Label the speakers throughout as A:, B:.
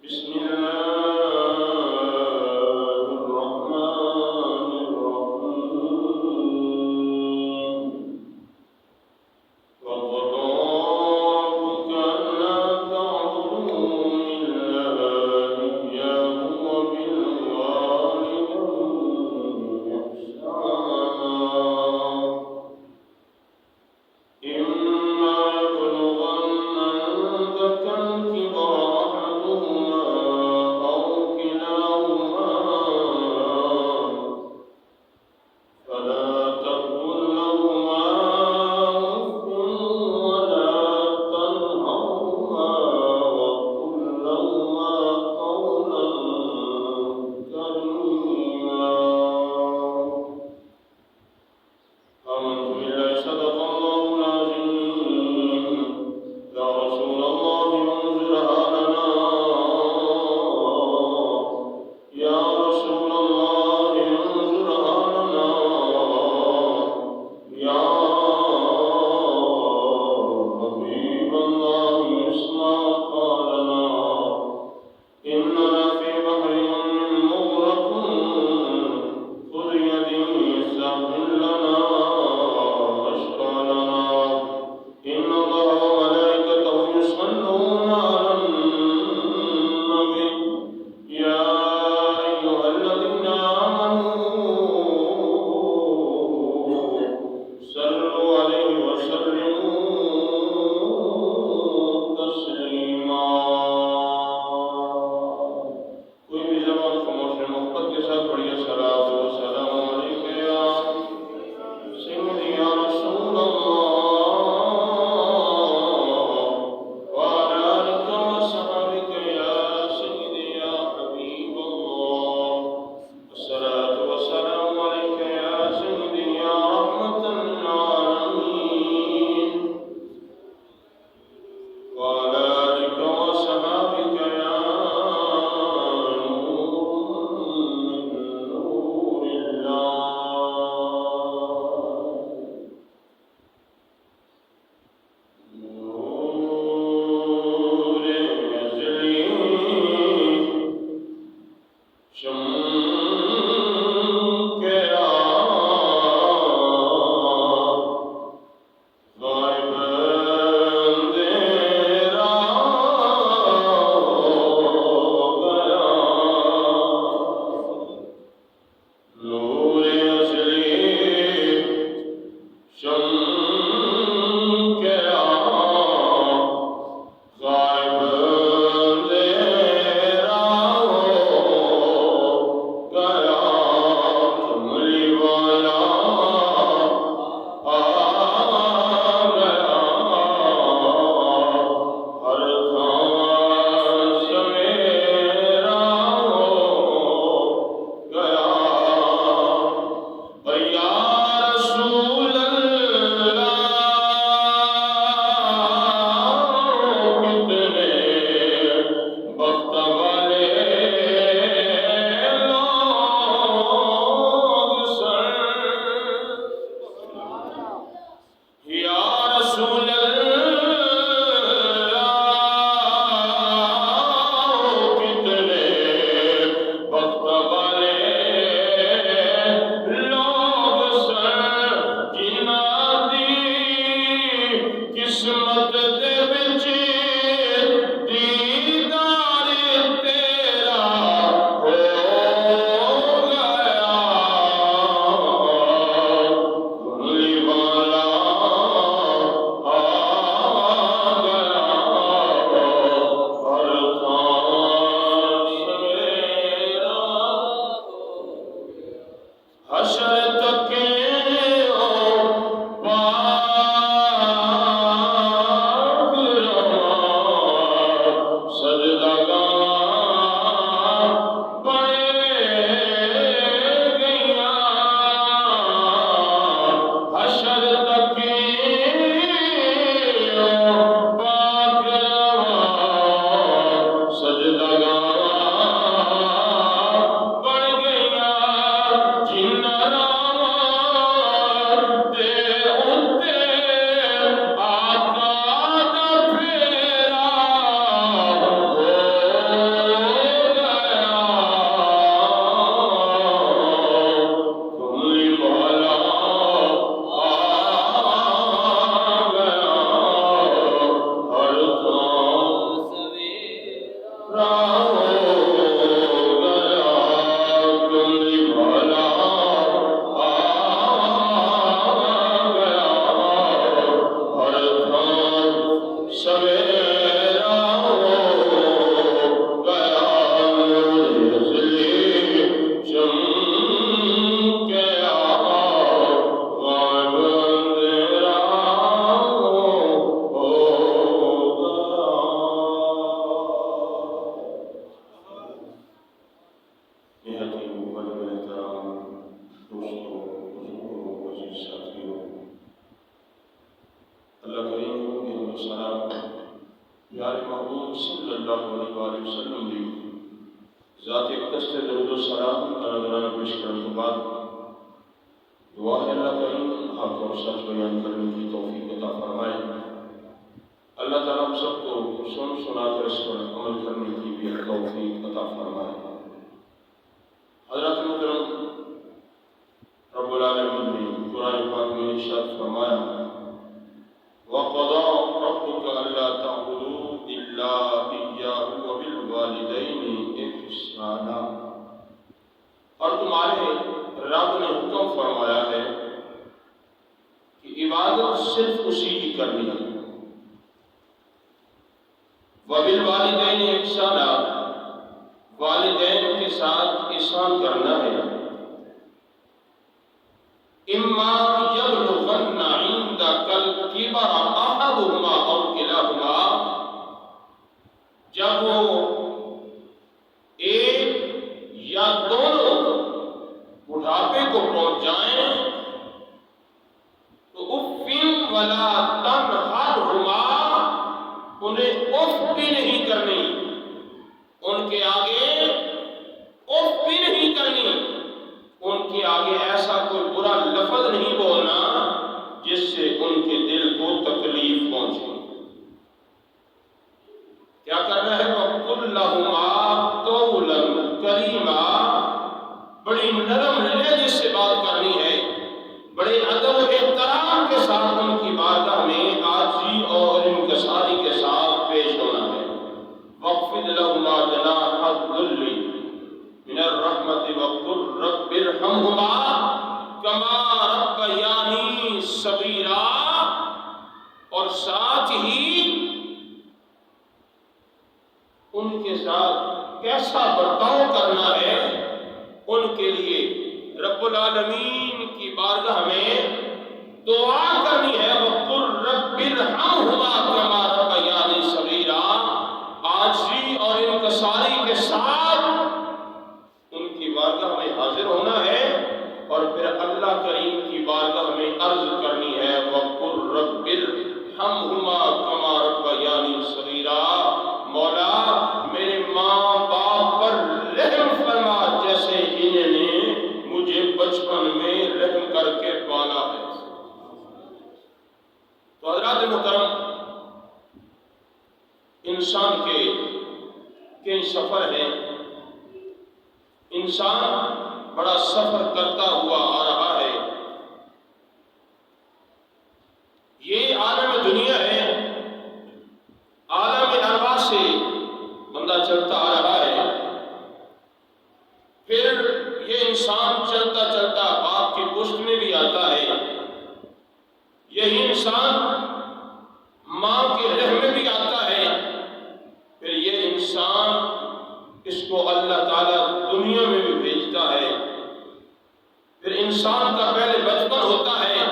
A: بسم الله الرحمن الرحيم وقضى ربك ألا تعبدوا إلا إياه وبالوالدين إحسانا إما يبلغن عندك الكبر أحدهما اللہ کریم کے سلام پیارے محبوب صلی اللہ علیہ وآلہ وسلم کی ذات اقدس سے درود و سلام تعالیٰ پیش کرنے کے بعد دعا ہے اللہ کریم حق اور سچ بیان کرنے کی توفیق عطا فرمائے۔ اللہ تعالیٰ ہم سب کو سن سنا کر اس پر عمل کرنے کی بھی توفیق عطا فرمائے۔ حضرت محترم رب العالمین نے قرآن پاک میں ارشاد فرمایا وَقَضَىٰ رَبُّكَ أَلَّا تَعْبُدُوا إِلَّا إِيَّاهُ وَبِالْوَالِدَيْنِ إِحْسَانًا، اور تمہارے رب نے حکم فرمایا ہے کہ عبادت صرف اسی کی کرنی ہے۔ وَبِالْوَالِدَيْنِ إِحْسَانًا، والدین کے ساتھ احسان کرنا ہے۔ اما یبلغن عندک الکبر احدہما او کلاہما، جب وہ ایک یا دونوں بڑھاپے کو پہنچ جائیں تو اف ولا تنہرہما، انہیں اف بھی نہیں کرنی، ان کے آگے اف بھی نہیں کرنی، ان کے آگے ایسا کوئی برا لفظ نہیں بولنا جس سے ان کے دل کو تکلیف پہنچے۔ کیا کرنا ہے؟ وَقُلْ لَهُمَا قَوْلًا كَرِيمًا، بڑی نرم لہجے سے بات کرنی ہے، بڑے ادب و احترام کے ساتھ ان کی بارگاہ میں عاجزی اور انکساری کے ساتھ پیش ہونا ہے۔ وَاخْفِضْ لَهُمَا جَنَاحَ الذُّلِّ مِنَ الرَّحْمَةِ وَقُلْ رَبِّ ارْحَمْهُمَا كَمَا رَبَّيَانِي صَغِيرًا، اور ساتھ ہی ان کے ساتھ کیسا برتاؤ کرنا ہے، ان کے لیے رب العالمین کی بارگاہ میں دعا کرنی ہے۔ وَقُلْ رَبِّ ارْحَمْهُمَا كَمَا رَبَّيَانِي صَغِيرًا، عاجزی اور انکساری کے ساتھ ان کی بارگاہ میں حاضر ہونا ہے، اور پھر اللہ کریم کی بارگاہ میں عرض کرنی ہے وَقُلْ رَبِّ ارْحَمْهُمَا كَمَا رَبَّيَانِي صَغِيرًا، مولا میرے ماں باپ پر رحم فرما جیسے انہوں نے مجھے بچپن میں رحم کر کے پالا ہے۔ تو حضرات محترم، انسان کے کئی سفر ہیں، انسان بڑا سفر کرتا ہوا آ رہا ہے۔ یہ عالم دنیا ہے، عالم ارواح سے بندہ چلتا آ رہا ہے، پھر یہ انسان چلتا چلتا باپ کی پشت میں بھی آتا ہے، یہی انسان ماں کے رحم میں بھی آتا ہے، پھر یہ انسان اس کو اللہ تعالیٰ دنیا میں بھی بھیجتا ہے۔ پھر انسان کا پہلے بچپن ہوتا ہے،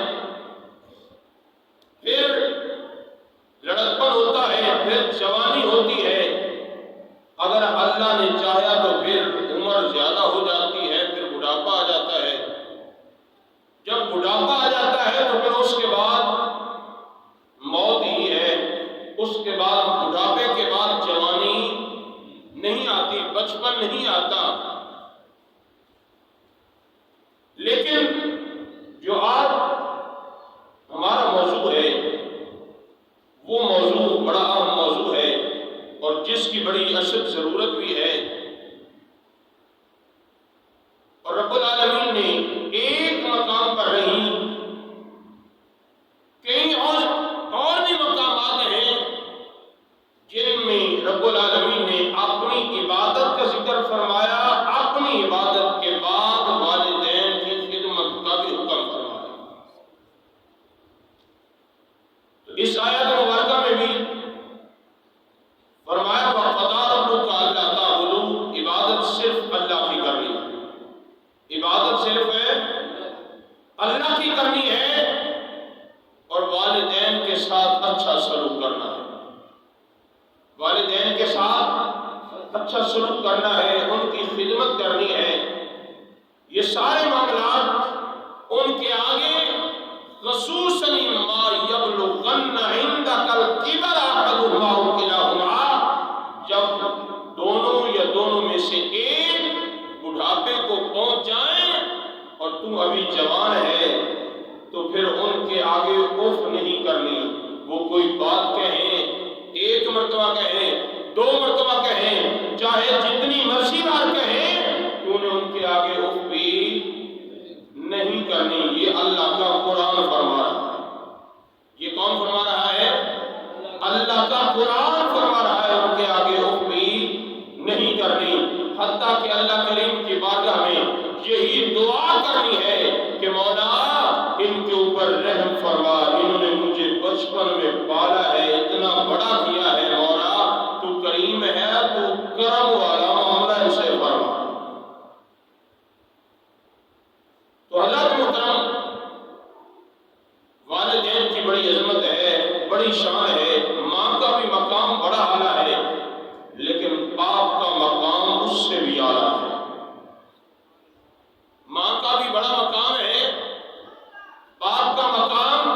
A: پھر لڑکپن ہوتا ہے، پھر جوانی ہوتی ہے، اگر اللہ نے چاہا تو پھر عمر زیادہ ہو جاتی ہے، پھر بڑھاپا آ جاتا ہے۔ جب بڑھاپا آ جاتا ہے تو پھر اس کے بعد موت ہی ہے، اس کے بعد بڑھاپے کے بعد جوانی نہیں آتی، بچپن نہیں آتا۔ لیکن جو آج ہمارا موضوع ہے وہ موضوع بڑا اہم موضوع ہے، اور جس کی بڑی اشد ضرورت بھی ہے، اور رب العالمین نے ایک مقام پر نہیں کئی اور بھی مقامات ہیں جن میں رب العالمین نے اپنی عبادت کا ذکر فرمایا، اپنی عبادت کے بعد والدین کی خدمت کا بھی حکم فرمایا۔ تو اس آیت مبارکہ میں بھی فرمایا وَقَضَىٰ رَبُّكَ أَلَّا تَعْبُدُوا، عبادت صرف اللہ کی کرنی ہے، عبادت صرف اللہ کی کرنی ہے، اور والدین کے ساتھ اچھا سلوک کرنا ہے، والدین کے ساتھ اچھا سلوک کرنا ہے، ان کی خدمت کرنی ہے۔ یہ سارے معاملات ان کے آگے خصوصاً ما یبلغن عندک الکبر احدہما او کلاہما، جب دونوں یا دونوں میں سے ایک بڑھاپے کو پہنچ جائیں اور تو ابھی جوان ہے، تو پھر ان کے آگے اف نہیں کرنی۔ وہ کوئی بات کہیں، ایک مرتبہ کہیں، دو مرتبہ کہیں، چاہے جتنی مرضی بار کہیں، تو نے ان کے آگے اف بھی نہیں کرنی۔ یہ اللہ کا قرآن فرما رہا ہے۔ یہ کون فرما رہا ہے؟ اللہ کا قرآن فرما رہا ہے، ان کے آگے اف بھی نہیں کرنی۔ حتیٰ کہ اللہ کریم کی بارگاہ میں یہی دعا کرنی ہے کہ مولا ان کے اوپر رحم فرما، انہوں نے مجھے بچپن میں پالا ہے، اتنا بڑا کیا ہے، مولا تو کریم ہے، تو کرم والا، معاملہ ان سے فرما۔ تو حضرات محترم، والدین کی بڑی عظمت ہے، بڑی شان ہے، ماں کا بھی مقام بڑا اعلیٰ ہے، لیکن باپ کا مقام اس سے بھی اعلیٰ ہے۔ ماں کا بھی بڑا مقام ہے، باپ کا مقام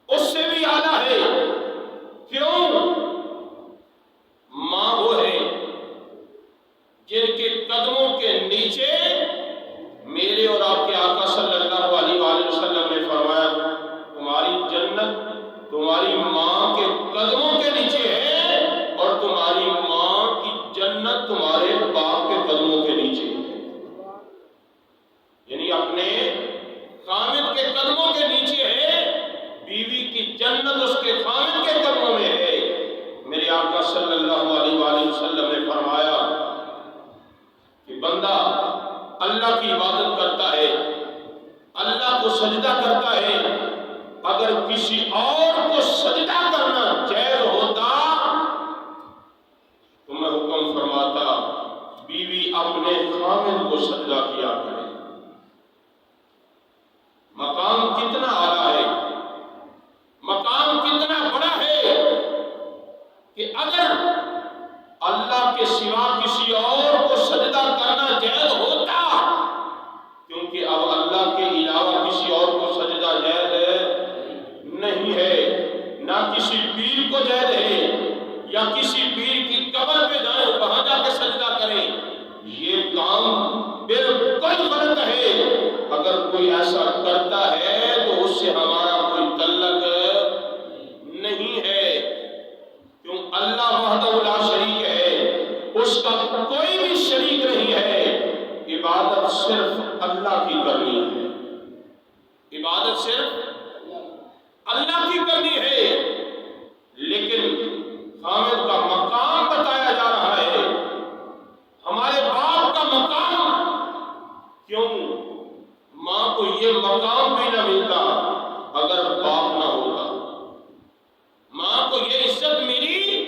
A: اس سے بھی اعلیٰ ہے۔ کیوں؟ ماں وہ ہے جن کے قدموں کے نیچے میرے اور آپ کے آقا صلی اللہ علیہ وآلہ وسلم نے فرمایا تمہاری جنت تمہاری ماں کے قدموں کے نیچے ہے، اور تمہاری ماں کی جنت تمہارے باپ کے قدموں کے نیچے ہے۔ یعنی اپنے خامد کے قدموں کے نیچے ہے، بیوی کی جنت اس کے خامد کے قدموں میں ہے۔ میرے آقا صلی اللہ علیہ وآلہ وسلم نے فرمایا کہ بندہ اللہ کی عبادت کرتا ہے، اللہ کو سجدہ کرتا ہے، اگر کسی اور کو سجدہ کرنا جائز ہوتا تو میں حکم فرماتا بیوی اپنے خامد کو سجدہ کیا کرے۔ مقام کتنا اعلیٰ ہے، مقام کتنا بڑا ہے کہ اگر اللہ کے سوا کسی اور کو سجدہ کرنا جائز ہوتا، کیونکہ اب اللہ کے علاوہ کسی اور کو سجدہ جائز نہیں ہے، نہ کسی پیر کو جائز ہے، یا کسی پیر کی قبر پہ جائیں وہاں جا کے سجدہ کریں، یہ کام بالکل غلط ہے۔ اگر کوئی ایسا کرتا ہے تو اس سے ہمارا کوئی تعلق نہیں ہے، کیوں اللہ وحدہ لا شریک ہے، اس کا کوئی بھی شریک نہیں ہے۔ عبادت صرف اللہ کی کرنی ہے، عبادت صرف اللہ کی کرنی ہے، لیکن خامد کا مقام بتایا جا رہا ہے، ہمارے باپ کا مقام۔ کیوں؟ ماں کو یہ مقام بھی نہ ملتا اگر باپ نہ ہوتا، ماں کو یہ عزت ملی،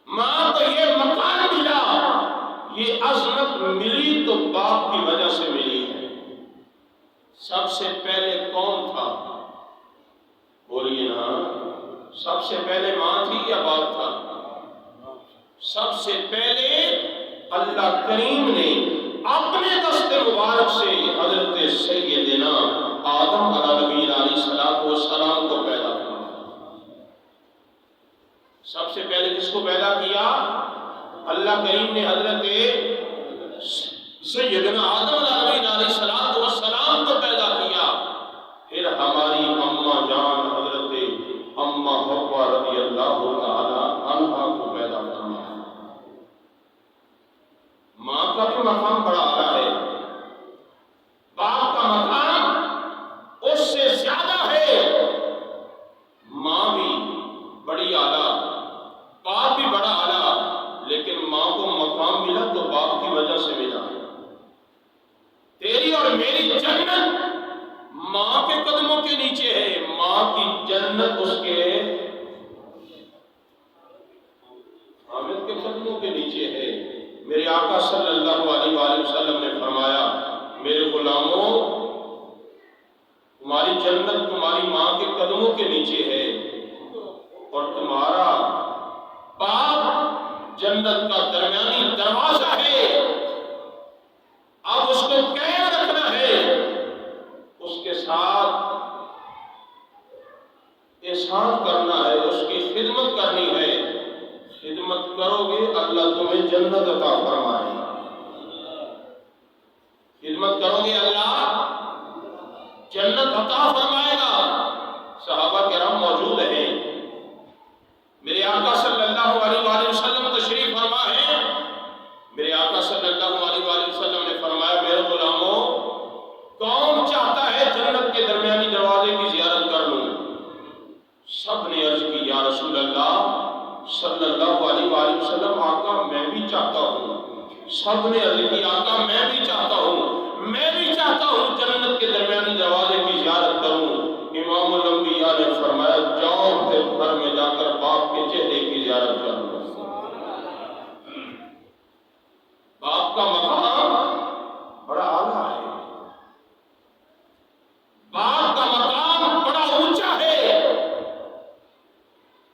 A: ماں کو یہ مقام ملا، یہ عظمت ملی تو باپ کی وجہ سے ملی ہے۔ سب سے پہلے کون تھا؟ بولیے نا، سب سے پہلے ماں تھی یا باپ تھا؟ سب سے پہلے اللہ کریم نے اپنے دست مبارک سے حضرت سیدنا آدم علیہ السلام کو پیدا کیا۔ سب سے پہلے کس کو پیدا کیا؟ اللہ کریم نے حضرت سیدنا آدم علیہ السلام کو پیدا کیا، پھر ہماری اماں جان حضرت اماں حوا رضی اللہ تعالی عنہا کو پیدا کیا۔ ماں کا بھی مقام بڑا اعلیٰ ہے، باپ کا مقام اس سے زیادہ ہے۔ ماں بھی بڑی اعلیٰ، باپ بھی وجہ سے ملا ہے۔ تیری اور میری جنت ماں کے قدموں کے نیچے ہے، ماں کی جنت اس کے حامد کے قدموں کے نیچے ہے۔ میرے آقا صلی اللہ علیہ وآلہ وسلم نے فرمایا، میرے غلاموں، تمہاری جنت تمہاری ماں کے قدموں کے نیچے ہے، اور تمہارا باپ جنت کا درمیانی دروازہ ہے۔ اب اس کو قائم رکھنا ہے، اس کے ساتھ احسان کرنا ہے، اس کی خدمت کرنی ہے۔ خدمت کرو گے اللہ تمہیں جنت عطا فرمائے گا۔ خدمت کرو گے اللہ جنت عطا فرمائے گا۔ صحابہ کرام موجود ہیں، میرے آقا صلی اللہ علیہ وآلہ وسلم تشریف فرما ہے۔ میرے آقا صلی اللہ علیہ وآلہ وسلم نے فرمایا، میرے غلاموں، کون چاہتا ہے جنت کے درمیانی دروازے کی زیارت کر لوں؟ سب نے عرض کی، یا رسول اللہ صلی اللہ علیہ وآلہ وسلم، آقا میں بھی چاہتا ہوں۔ سب نے عرض کی، آقا میں بھی چاہتا ہوں، میں بھی چاہتا ہوں جنت کے درمیانی دروازے کی زیارت کروں۔ امام الانبیاء نے فرمایا، جاؤ پھر گھر میں جا کر باپ کے چہرے کی زیارت کرو۔ باپ کا مقام بڑا اعلیٰ ہے، باپ کا مقام بڑا اونچا ہے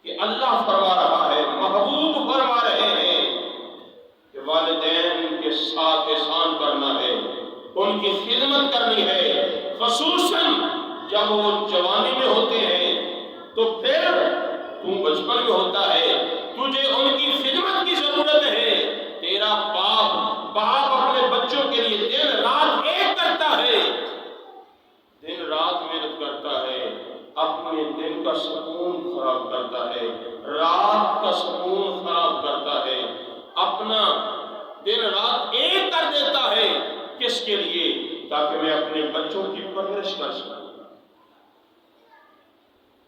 A: کہ اللہ فرما رہا ہے، محبوب فرما رہے ہیں کہ والدین کے ساتھ احسان کرنا ہے، ان کی خدمت کرنی ہے، خصوصاً جب وہ جوانی میں ہوتے ہیں۔ تو پھر تو بچپن میں ہوتا ہے، تجھے ان کی خدمت کی ضرورت ہے۔ تیرا باپ اپنے بچوں کے لیے دن رات ایک کرتا ہے، دن رات محنت کرتا ہے، اپنے دن کا سکون خراب کرتا ہے، رات کا سکون خراب کرتا ہے، اپنا دن رات ایک کر دیتا ہے۔ کس کے لیے؟ تاکہ میں اپنے بچوں کی پرورش کر سکوں۔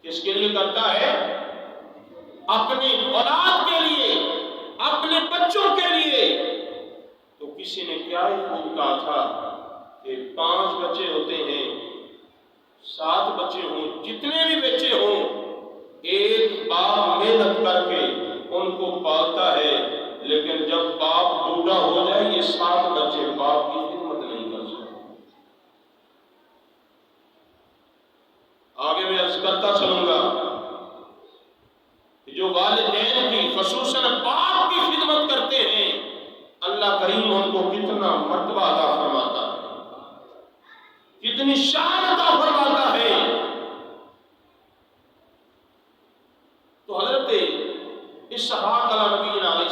A: کس کے لیے کرتا ہے؟ اپنی اولاد کے لیے، اپنے بچوں کے لیے۔ تو کسی نے کیا ہی خوب کہا تھا کہ 5 بچے ہوتے ہیں، 7 بچے ہوں، جتنے بھی بچے ہوں، ایک باپ محنت کر کے ان کو پالتا ہے، لیکن جب باپ بوڑھا ہو جائے یہ 7 بچے باپ کی خدمت نہیں کر سکتے۔ آگے میں عرض کرتا چلوں گا کہ جو والدین کی، خصوصاً باپ کی خدمت کرتے ہیں، اللہ کریم ان کو کتنا مرتبہ عطا فرماتا ہے، کتنی شان عطا فرماتا ہے۔ تو حضرت اسحاق علیہ نبی علیہ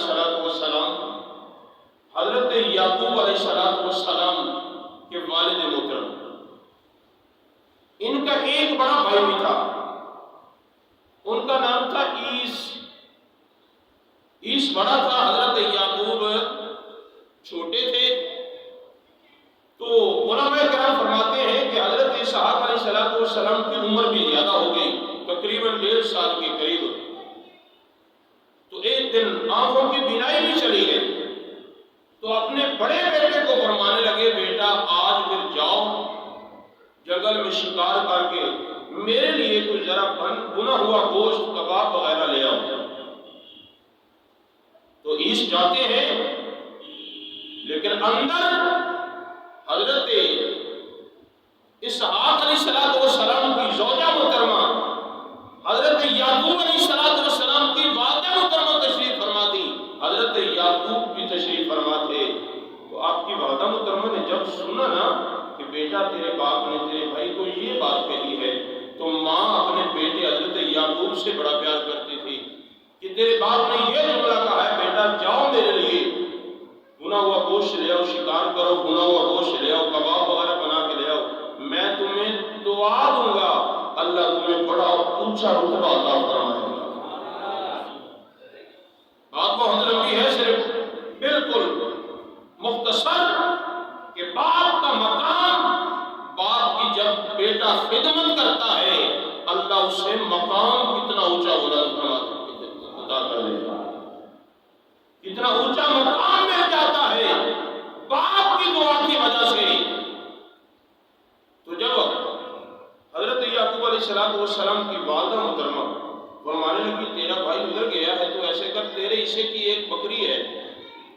A: السلام، حضرت یعقوب علیہ السلام کے والد محترم، ان کا ایک بڑا بھائی بھی تھا، ان کا نام تھا عیس بڑا تھا، حضرت یعقوب چھوٹے تھے۔ تو علماء کرام فرماتے ہیں کہ حضرت اسحاق علیہ السلام کی عمر بھی زیادہ ہو گئی، تقریباً 1.5 سال کے قریب۔ تو ایک دن آنکھوں کی بینائی بھی چلی گئی، تو اپنے بڑے بیٹے کو فرمانے لگے، بیٹا آج پھر جاؤ جنگل میں شکار کر کے میرے لیے کوئی ذرا بنا ہوا گوشت، کباب وغیرہ لے آؤ۔ تو عیس جاتے ہیں، لیکن اندر حضرت اسحاق علیہ السلام کی زوجہ محترمہ، حضرت یعقوب علیہ السلام کی والدہ محترمہ تشریف فرما دی۔ حضرت یعقوب بھی تشریف فرما تھے۔ تو آپ کی والدہ محترمہ نے جب سنا نا کہ بیٹا تیرے باپ نے تیرے بھائی کو یہ بات کہی ہے، تو ماں اپنے بیٹے حضرت یعقوب سے بڑا پیار کرتی تھی کہ تیرے باپ نے یہ جملہ کہا ہے، بیٹا جاؤ میرے لیے بنا ہوا گوشت لے آؤ، شکار کرو، بنا ہوا گوشت لے آؤ، کباب وغیرہ بنا کے لے آؤ، میں تمہیں دعا دوں گا، اللہ تمہیں بڑا اونچا رتبہ عطا فرمائے گا۔ بات بہت لمبی ہے، صرف بالکل مختصر کہ باپ کا مقام، باپ کی جب بیٹا خدمت کرتا ہے اللہ اسے مقام کتنا اونچا عطا کر دیتا۔ ایک بکری ہے،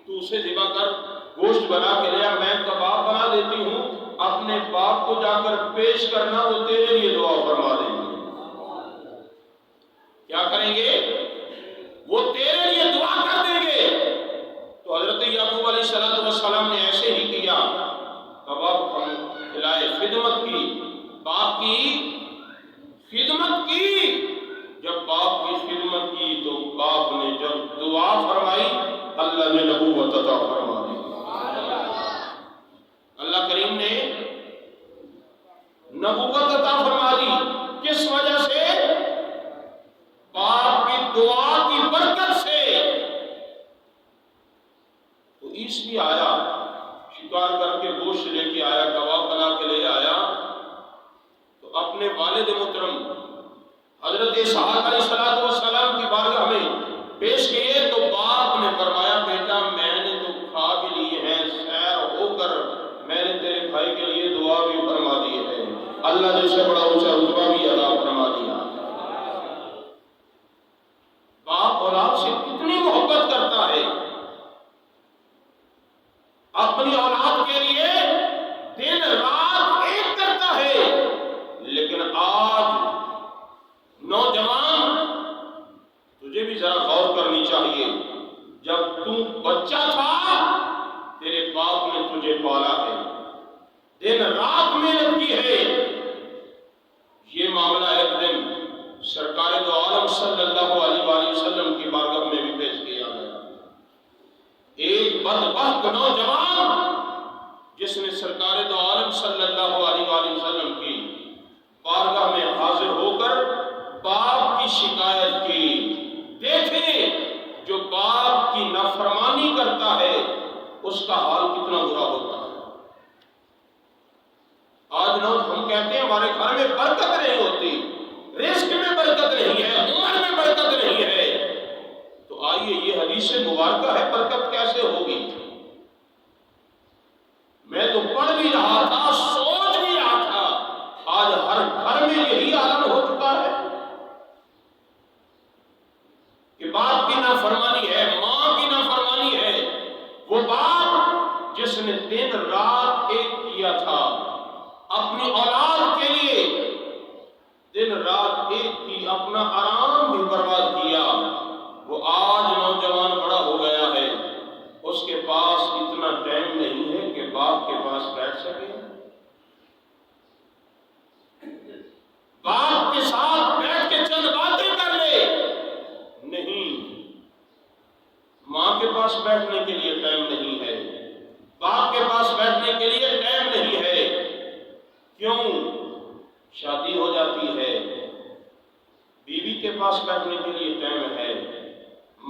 A: تو اسے ذبح کر، گوشت بنا کے لیا، میں کباب بنا دیتی ہوں، اپنے باپ کو جا کر پیش کرنا، وہ تیرے لیے دعا فرما دیں گے۔ کیا کریں گے؟ وہ تیرے لیے دعا کر دیں گے۔ تو حضرت یعقوب علیہ السلام نے ایسے ہی کیا، کباب کھلائے، خدمت کی، باپ کی خدمت کی۔ جب باپ کی خدمت کی تو باپ نے جب دعا فرمائی، اللہ نے نبوت عطا فرما دی۔ اللہ کریم نے نبوت عطا فرما دی، کس وجہ سے؟ باپ کی دعا کی برکت سے۔ تو اس لیے آیا، شکار کر کے گوشت لے کے آیا، کباب بنا کے لے آیا، تو اپنے والد محترم حضرت اسحاق علیہ السلام کی بارگاہ میں پیش کیے، تو باپ نے فرمایا بیٹا میں نے تو کھا بھی لیے ہیں، سیر ہو کر میں نے تیرے بھائی کے لیے دعا بھی فرما دی ہے، اللہ نے اسے بڑا اونچا رتبہ بھی عطا فرما دیا۔ باپ اولاد سے کتنی محبت کرتا ہے، اپنی اولاد کے لیے دن رات ایک کرتا ہے۔ لیکن آج نوجوان تجھے بھی ذرا غور کرنی چاہیے، جب تو بچہ تھا تیرے باپ نے تجھے پالا ہے، دن رات محنت کی ہے۔ یہ معاملہ ایک دن سرکار دو عالم صلی اللہ علیہ وآلہ وسلم کی بارگاہ میں بھی پیش کیا گیا۔ ایک بدبخت نوجوان جس نے سرکار دو عالم صلی اللہ علیہ وآلہ وسلم کی بارگاہ میں حاضر ہو کر باپ کی شکایت کی۔ دیکھیں جو باپ کی نافرمانی کرتا ہے اس کا حال کتنا برا ہوتا ہے۔ آج لوگ ہم کہتے ہیں ہمارے گھر میں برکت نہیں ہوتی، رزق میں برکت نہیں ہے، عمر میں برکت نہیں ہے۔ تو آئیے یہ حدیث مبارکہ ہے، برکت کیسے ہوگی؟ میں تو پڑھ بھی رہا تھا، سوچ بھی رہا تھا، آج ہر گھر میں یہی عالم ہو چکا ہے کہ باپ کی نافرمانی ہے، ماں کی نافرمانی ہے۔ وہ باپ جس نے دن رات ایک کیا تھا، اپنی اولاد کے لیے دن رات ایک کی، اپنا آرام بھی برباد کیا، وہ آج نوجوان بڑا ہو گیا ہے، اس کے پاس اتنا ٹائم نہیں ہے کہ باپ کے پاس بیٹھ سکے، باپ کے ساتھ بیٹھ کے چند باتیں کر لے۔ نہیں، ماں کے پاس بیٹھنے کے لیے ٹائم نہیں ہے، باپ کے پاس بیٹھنے کے لیے ٹائم نہیں ہے۔ کیوں؟ شادی ہو جاتی ہے، بیوی کے پاس بیٹھنے کے لیے ٹائم ہے،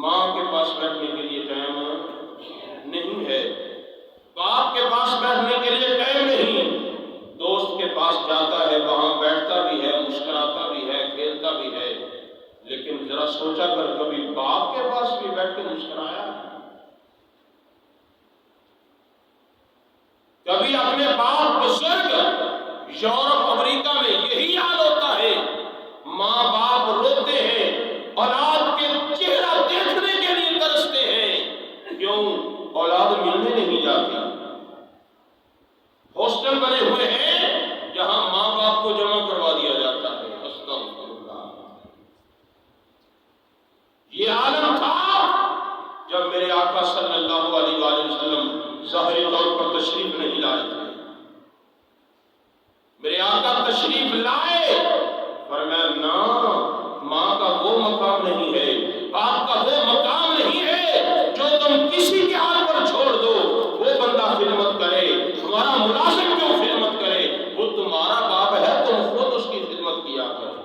A: ماں کے پاس بیٹھنے کے لیے ٹائم نہیں ہے، باپ کے پاس بیٹھنے کے لیے ٹائم نہیں۔ دوست کے پاس جاتا ہے، وہاں بیٹھتا بھی ہے، مسکراتا بھی ہے، کھیلتا بھی ہے، لیکن ذرا سوچا کر کبھی باپ کے پاس بھی بیٹھ کے مسکرایا؟ کبھی اپنے باپ بزرگ یورپ امریکہ میں یہی حال ہوتا ہے، ماں باپ روتے ہیں، اولاد کے چہرہ دیکھنے کے لیے ترستے ہیں۔ کیوں؟ اولاد ملنے نہیں جاتی۔ ہاسٹل بنے ہوئے ہیں جہاں ماں باپ کو جمع کروا دیا جاتا ہے۔ استغفر اللہ۔ یہ عالم تھا جب میرے آقا صلی اللہ علیہ وآلہ وسلم ظاہری طور پر تشریف نہیں لائے تھے۔ میرے آقا تشریف لائے، فرمایا نا، ماں کا وہ مقام نہیں ہے، باپ کا وہ مقام نہیں ہے جو تم کسی کے حال پر چھوڑ دو، وہ بندہ خدمت کرے، تمہارا ملازم کیوں خدمت کرے، وہ تمہارا باپ ہے، تم خود اس کی خدمت کیا کرو،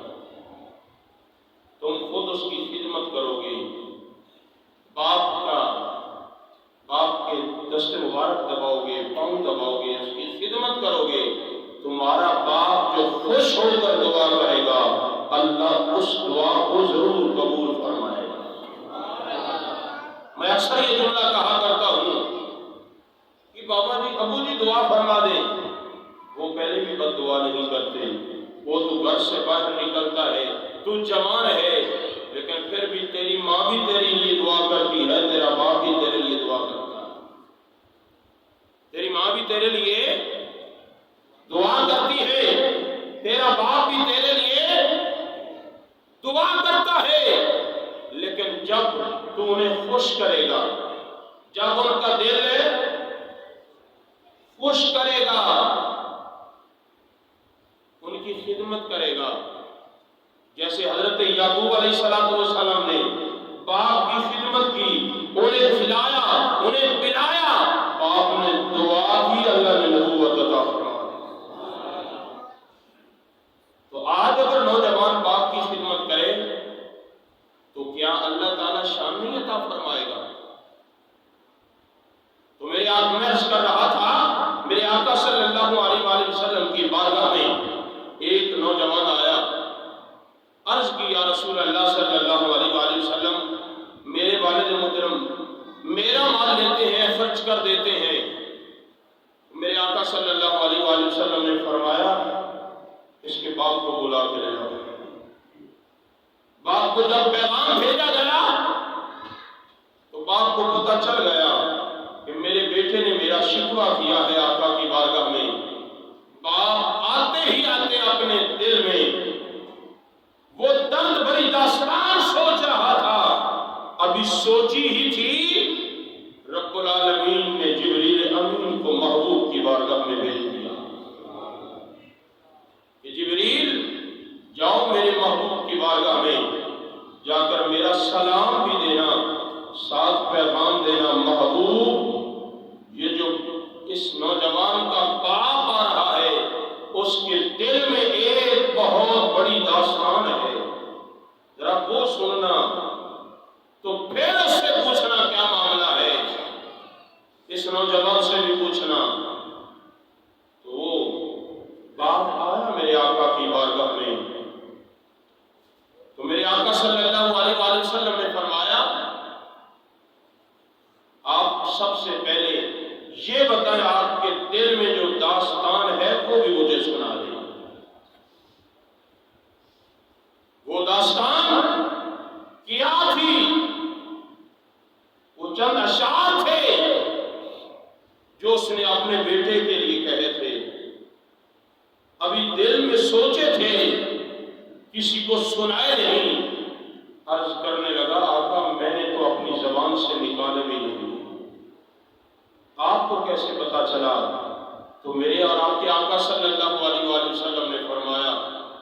A: تم خود اس کی خدمت کرو گے، باپ کے دست مبارک دباؤ گے، پاؤں دباؤ گے، اس کی خدمت کرو گے، تمہارا باپ جو خوش ہو کر دعا کرے گا، اللہ اس دعا کو ضرور قبول فرمائے گا۔ میں اکثر یہ جملہ کہا کرتا ہوں کہ بابا جی، ابو جی دعا فرما دیں، وہ پہلے بھی بد دعا نہیں کرتے، وہ تو گھر سے باہر نکلتا ہے، تو جوان ہے، لیکن پھر بھی تیری ماں بھی تیری لیے دعا کرتی ہے، تیرا جب ان کا دل خوش کرے گا، ان کی خدمت کرے گا، جیسے حضرت یعقوب علیہ السلام نے باپ کی خدمت کی، انہیں کھلایا، انہیں پلایا، باپ نے دعا کی، اللہ نے نبوت عطا فرما دی۔ تو آج اگر نوجوان باپ کی خدمت کرے تو کیا اللہ تعالیٰ شان نہیں عطا فرمائے گا؟ تو میرے آج میں عرض کر رہا تھا، میرے آقا صلی اللہ علیہ وآلہ وسلم کی بارگاہ میں ایک نوجوان آیا، عرض کی یا رسول اللہ صلی اللہ علیہ وآلہ وسلم، میرے والد محترم میرا مال لیتے ہیں، خرچ کر دیتے ہیں۔ میرے آقا صلی اللہ علیہ وآلہ وسلم نے فرمایا اس کے باپ کو بلا کے لے جاؤ۔ باپ کو جب پیغام بھیجا گیا تو باپ کو پتہ چل گیا کہ میرے بیٹے نے میرا شکوہ کیا ہے آقا کی بارگاہ میں۔ باپ آتے ہی آتے اپنے دل میں وہ درد بھری داستان سوچ رہا تھا، ابھی سوچی ہی تھی، رب العالمین نے جبریل امین کو محبوب کی بارگاہ میں بھیج دیا کہ جبریل جاؤ میرے محبوب کی بارگاہ میں، جا کر میرا سلام بھی دینا، ساتھ پیغام دینا، محبوب یہ جو اس نوجوان کا باپ آ رہا ہے اس کے دل میں ایک بہت بڑی داستان ہے، ذرا وہ سننا، تو پھر اس سے پوچھنا کیا معاملہ ہے، اس نوجوان سے بھی پوچھنا۔ تو وہ باپ آیا میرے آقا کی بارگاہ میں، تو میرے آقا صلی اللہ علیہ وآلہ وسلم نے فرمایا آپ سب سے پہلے یہ بتائیں آپ کے دل میں جو داستان ہے وہ بھی مجھے سنا دیں۔ وہ داستان کیا تھی؟ وہ چند اشعار تھے جو اس نے اپنے بیٹے کے لیے کہے تھے، ابھی دل میں سوچے تھے، کسی کو سنائے نہیں۔ عرض کرنے لگا آقا میں نے تو اپنی زبان سے نکالے بھی نہیں، آپ کو کیسے پتا چلا؟ تو میرے اور آپ کے آقا صلی اللہ علیہ وآلہ وسلم نے فرمایا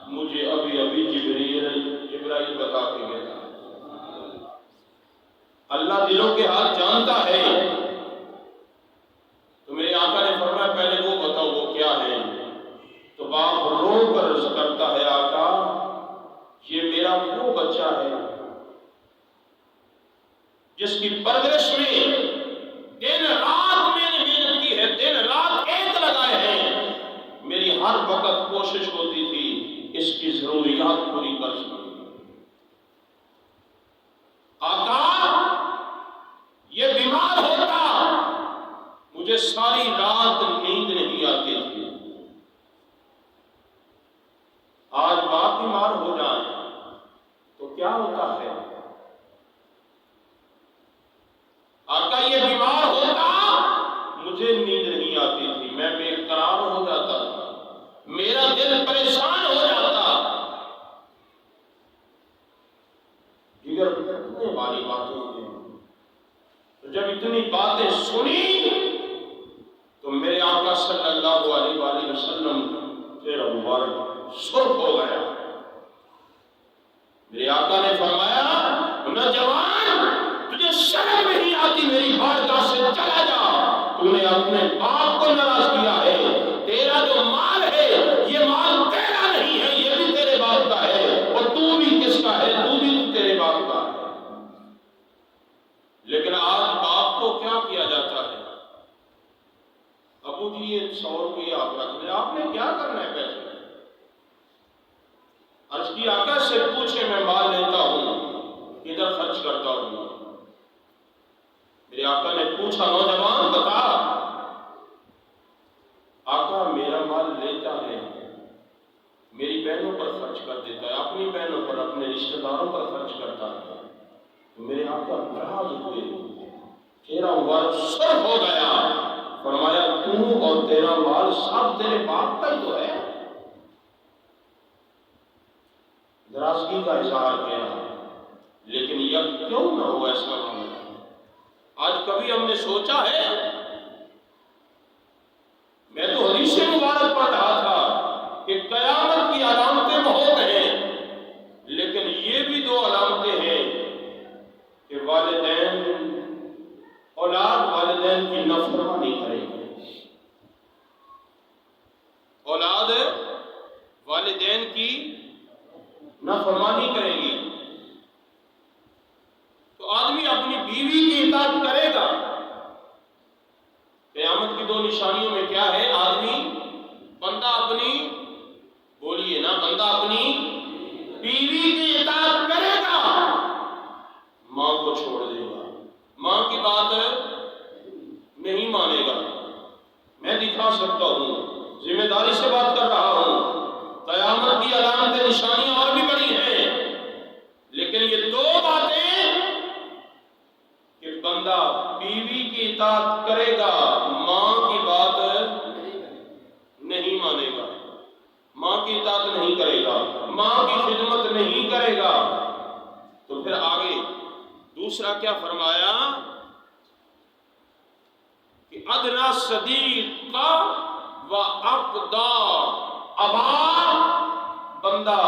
A: مجھے ابھی ابھی جبرائیل بتا کے گیا۔ اللہ دلوں کے حال جانتا ہے۔ تو میرے آقا نے فرمایا پہلے وہ بتاؤ وہ کیا ہے؟ تو باپ رو کر عرض کرتا ہے آقا یہ میرا وہ بچہ ہے جس کی پرورش میں دن رات میں نے محنت کی ہے، دن رات ایک لگائے ہیں، میری ہر وقت کوشش ہوتی تھی اس کی ضروریات پوری کر سکوں۔ آقا یہ بیمار ہوتا مجھے ساری رات نیند نہیں آتی تھی، آج باپ بیمار ہو جائیں تو کیا ہوتا ہے؟ آقا یہ بیمار ہوتا مجھے نیند نہیں آتی تھی، میں بے قرار ہو جاتا تھا، میرا دل پریشان ہو جاتا۔ دیگر کتنے باری باتیں ہیں، جب اتنی باتیں سنی تو میرے آقا صلی اللہ علیہ وآلہ وسلم چہرہ مبارک سرخ ہو گیا۔ میرے آقا نے فرمایا نوجوان تجھے شرم نہیں آتی میری بارگاہ سے چلا جا، تو نے اپنے باپ کو ناراض کیا ہے، تیرا جو مال ہے یہ مال تیرا نہیں ہے، یہ بھی تیرے باپ کا ہے، اور تو بھی کس کا ہے؟ تو بھی تیرے باپ کا ہے۔ لیکن آج باپ کو کیا کیا جاتا ہے؟ ابو جی یہ 100 روپیہ آپ رکھ لیں، آپ نے کیا کرنا ہے پیسے؟ عرض کی آقا سے پوچھے میں مال لیتا ہوں ادھر خرچ کرتا ہوں۔ میرے آقا نے پوچھا نوجوان بتا، آقا میرا مال لیتا ہے، میری بہنوں پر خرچ کر دیتا ہے، اپنی بہنوں پر، اپنے رشتہ داروں پر خرچ کرتا ہے۔ تو میرے آقا ناراض ہوئے، چہرہ مبارک سرخ ہو گیا، فرمایا تو اور تیرا مال سب تیرے باپ کا ہی تو ہے۔ ناراضگی کا اظہار کیا، لیکن یہ کیوں نہ ہوا ایسا معاملہ؟ آج کبھی ہم نے سوچا ہے؟ میں تو حدیث مبارک پڑھ رہا تھا کہ قیامت کی علامتیں بہت ہیں، لیکن یہ بھی دو علامتیں ہیں کہ والدین اولاد والدین کی نافرمانی کرے گی، اولاد والدین کی نافرمانی کرے گی۔ تو آدمی اپنی بیوی کی اطاعت کرے گا۔ قیامت کی دو نشانیوں میں کیا ہے؟ آدمی بندہ اپنی بولیے نا بندہ اپنی بیوی کی اطاعت کرے گا، ماں کو چھوڑ دے گا، ماں کی بات نہیں مانے گا۔ میں دکھا سکتا ہوں، ذمہ داری سے بات کر رہا ہوں، قیامت کی علامتیں نشانیاں اور بھی بڑی ہیں، لیکن یہ دو باتیں کہ بندہ بیوی کی اطاعت کرے گا، ماں کی بات نہیں مانے گا، ماں کی اطاعت نہیں کرے گا، ماں کی خدمت نہیں کرے گا۔ تو پھر آگے دوسرا کیا فرمایا کہ ادنا صدیق و اقدا ابا، بندہ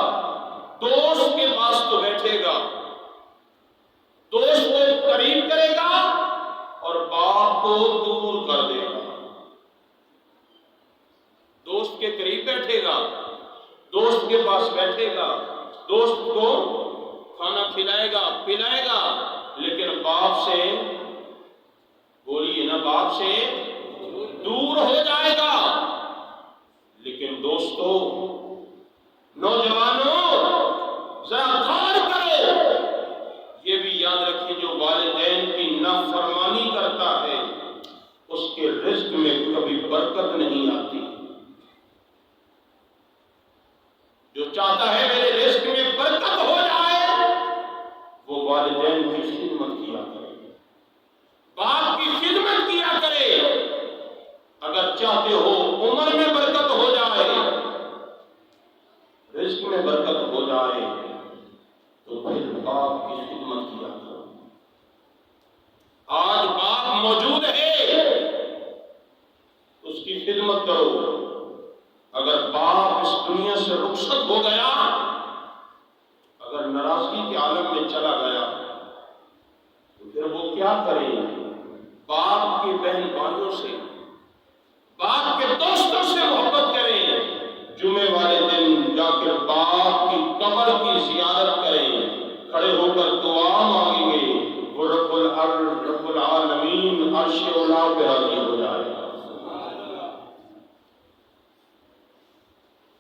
A: دوست کے پاس تو بیٹھے گا، دوست کو قریب کرے گا اور باپ کو دور کر دے گا۔ دوست کے قریب بیٹھے گا، دوست کے پاس بیٹھے گا، دوست کو کھانا کھلائے گا پلائے گا، لیکن باپ سے بولیے نا باپ سے دور ہو جائے گا۔ لیکن دوستو، نوجوانوں، ذرا غور کرو، یہ بھی یاد رکھیں جو والدین کی نافرمانی کرتا ہے اس کے رزق میں کبھی برکت نہیں آتی۔ جو چاہتا ہے میرے رزق میں برکت ہو جائے وہ والدین کی خدمت کیا کرے، باپ کی خدمت کیا کرے۔ اگر چاہتے ہو عمر میں برکت ہو جائے، رزق میں برکت ہو جائے، تو پھر باپ کی خدمت کیا کرو۔ آج باپ موجود ہے، اس کی خدمت کرو۔ اگر باپ اس دنیا سے رخصت ہو گیا، اگر ناراضگی کے عالم میں چلا گیا، تو پھر وہ کیا کرے؟ باپ کے بہن بھائیوں سے، باپ کے دوستوں سے محبت کریں، جمعے والے دن جا کر باپ کی قبر کی زیارت کریں، کھڑے ہو کر دعا مانگیں گے، وہ رب العالمین عرش اولا پہ راضی ہو جائے گا۔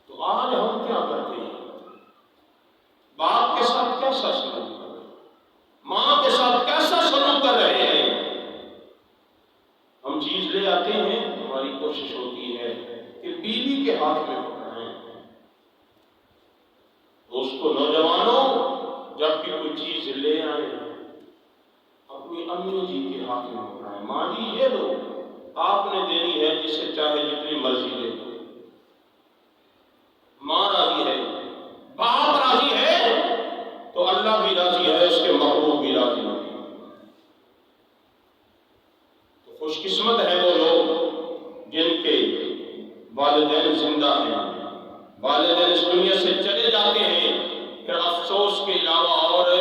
A: تو آج ہم کیا کرتے ہیں؟ باپ کے ساتھ کیسا سلوک کر رہے ہیں؟ ماں کے ساتھ کیسا سلوک کر رہے ہیں؟ ہم چیز لے آتے ہیں، ہماری کوشش ہوتی ہے کہ بیوی کے ہاتھ میں پکڑائیں۔ دوستو، نوجوانوں، جب بھی کوئی چیز لے آئیں اپنی امی جی کے ہاتھ میں پکڑائیں۔ ماں جی یہ لو، آپ نے دینی ہے، جسے چاہے جتنی مرضی دے دو۔ ماں راضی ہے، باپ راضی ہے، تو اللہ بھی راضی ہے، اس کے محبوب بھی راضی ہے۔ تو خوش قسمت ہے وہ لوگ جن کے والدین زندہ ہیں، والدین اس دنیا سے چلے جاتے ہیں، پھر افسوس کے علاوہ اور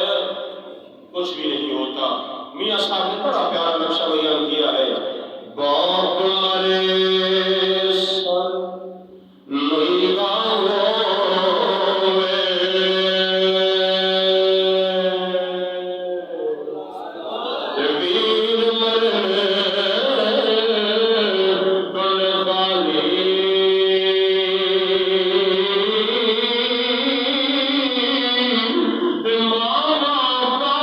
A: کچھ بھی نہیں ہوتا۔ میاں صاحب نے بڑا پیارا نقشہ بیان کیا ہے، باپ مارے سر ننگاہوں میں، ویر مرنے گل خالی، ماما کا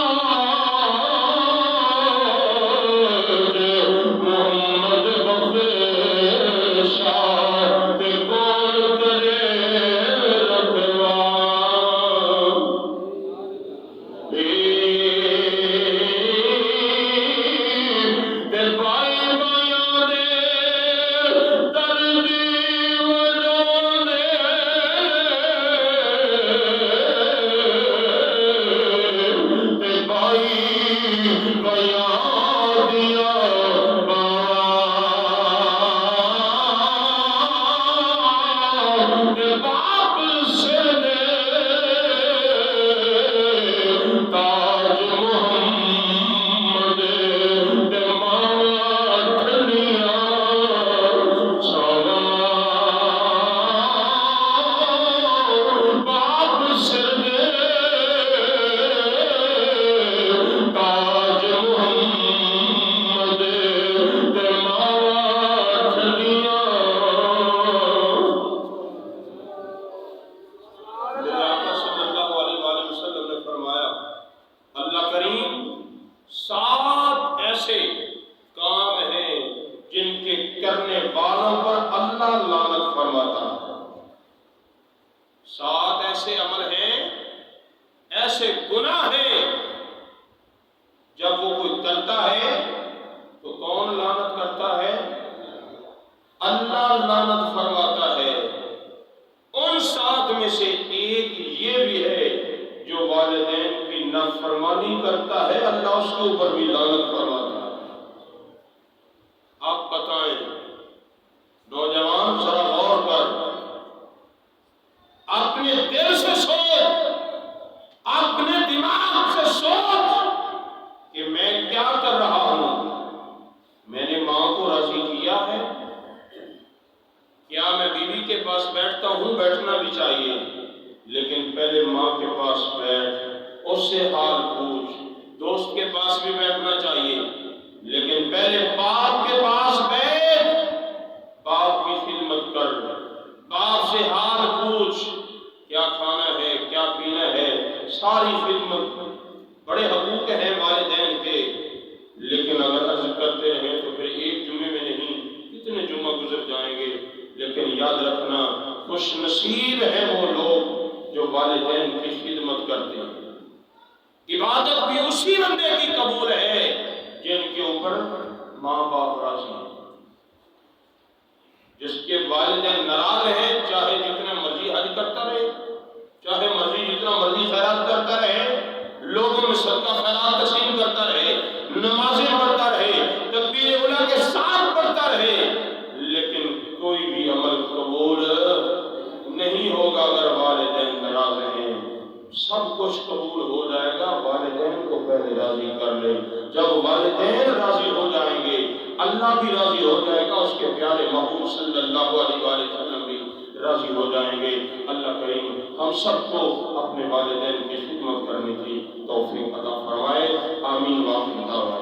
A: کہوں بیٹھنا بھی چاہیے، لیکن پہلے ماں کے پاس بیٹھ، اس سے حال پوچھ۔ دوست کے پاس بھی بیٹھنا چاہیے، لیکن پہلے باپ کے پاس بیٹھ، باپ کی خدمت کر، باپ سے حال پوچھ، کیا کھانا ہے، کیا پینا ہے، ساری خدمت۔ بڑے حقوق ہیں والدین کے، لیکن اگر عرض کرتے رہیں تو پھر ایک جمعے میں نہیں کتنے جمعہ گزر جائیں گے۔ لیکن یاد رکھنا، خوش نصیب ہیں وہ لوگ جو والدین کی خدمت کرتے ہیں۔ عبادت بھی اسی بندے کی قبول ہے جن کے اوپر ماں باپ راضی ہیں۔ جس کے والدین ناراض ہیں، چاہے جتنا مرضی حج کرتا رہے، چاہے جتنا مرضی خیرات کرتا رہے، لوگوں میں صدقہ خیرات تقسیم کرتا رہے، نمازیں پڑھتا رہے، تکبیر اولیٰ کے ساتھ پڑھتا رہے، لیکن کوئی بھی عمل قبول نہیں ہوگا اگر والدین ناراض ہیں۔ سب کچھ قبول ہو جائے گا، والدین کو پہلے راضی کر لے۔ جب والدین راضی ہو جائیں گے، اللہ بھی راضی ہو جائے گا، اس کے پیارے محبوب صلی اللہ علیہ وآلہ وسلم بھی راضی ہو جائیں گے۔ اللہ کریم ہم سب کو اپنے والدین کی خدمت کرنے کی توفیق عطا فرمائے۔ آمین وآخر دعوانا۔